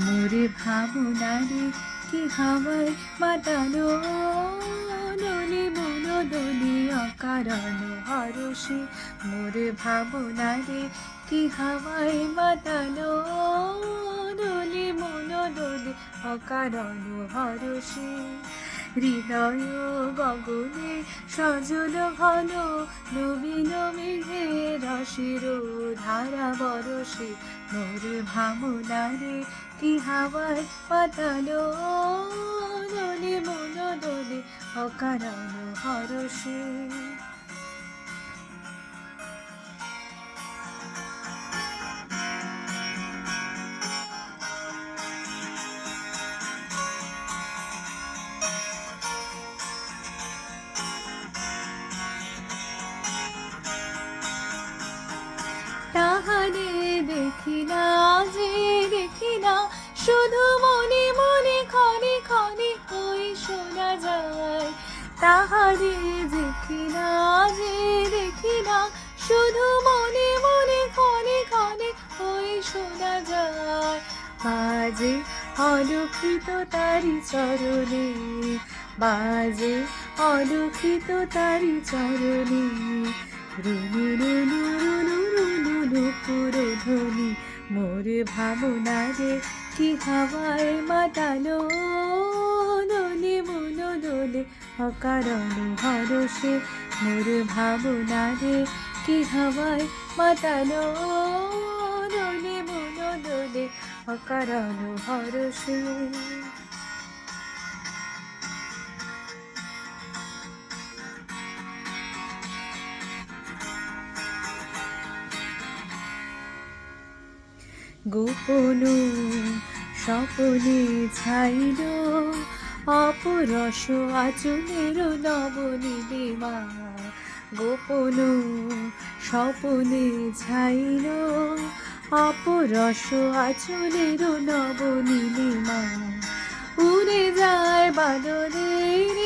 মোরে ভাবনারে কি হাওয়ায় মাতালো, দোলে মন দোলে অকারণ হরষে। মোরে ভাবনারে কি হাওয়ায় মাতালো, দোলে মন দোলে অকারণ হরষে। হৃদয় গগনে সজল ঘন, নবীন মেঘে রসের ধারা বরষে। মোর ভাবনারে কি হাওয়ায় পাতালো, দোলে মন দোলে অকারণ হরষে। তাহারে দেখি না যে দেখি না, শুধু মনে মনে ক্ষণে ক্ষণে ওই শোনা যায়। তাহারে দেখি না যে দেখি না, শুধু মনে মনে ক্ষণে ক্ষণে ওই শোনা যায়। বাজে অলক্ষিত তারি চরণে, বাজে অলক্ষিত তারি চরণে, রুনু রুনু রুনু রুনু নুপুর ধ্বনি। মোর ভাবনারে কি হাওয়ায় মাতালো, দোলে মন দোলে অকারণ হরষে। মোর ভাবনারে কি হাওয়ায় মাতালো, দোলে মন দোলে অকারণ হরষে। গোপন স্বপনে ছাইল, অপরস আচলের নবনীলিমা। গোপন স্বপনে ছাইল, অপরস আচলের নবনীলিমা। উড়ে যায় বাদলের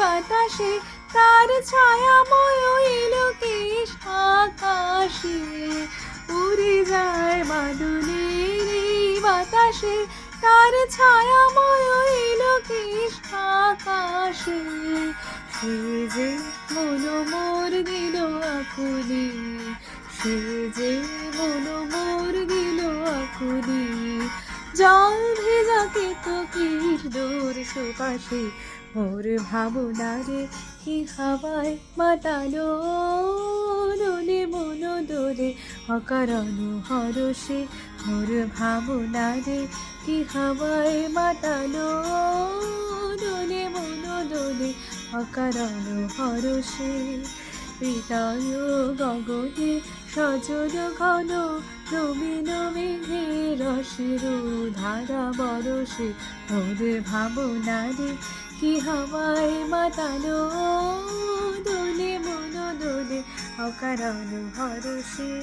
বাতাসে, তার ছায়াময় এলোকেশ আকাশে। উড়ে যায় বাদলের বাতাসে, তার ছায়াময় এলোকেশ আকাশে। সে যে মন মোর দিল আকুলি, সে যে মন মোর দিল আকুলি। জল ভেজা কেতকীর দূর সুপাশে, মোর ভাবনারে কি হাওয়ায় মাতালো, দোলে মন দোলে অকারণ হরষে। মোর ভাবনারে কি হাওয়ায় মাতালো, দোলে মন দোলে অকারণ হরষে। হৃদয় গগনে সজল ঘন, নবীন মেঘে রসের ধারা বরষে। মোর ভাবনারে কি হাওয়ায় মাতালো, দোলে মন দোলে অকারণ হরষে।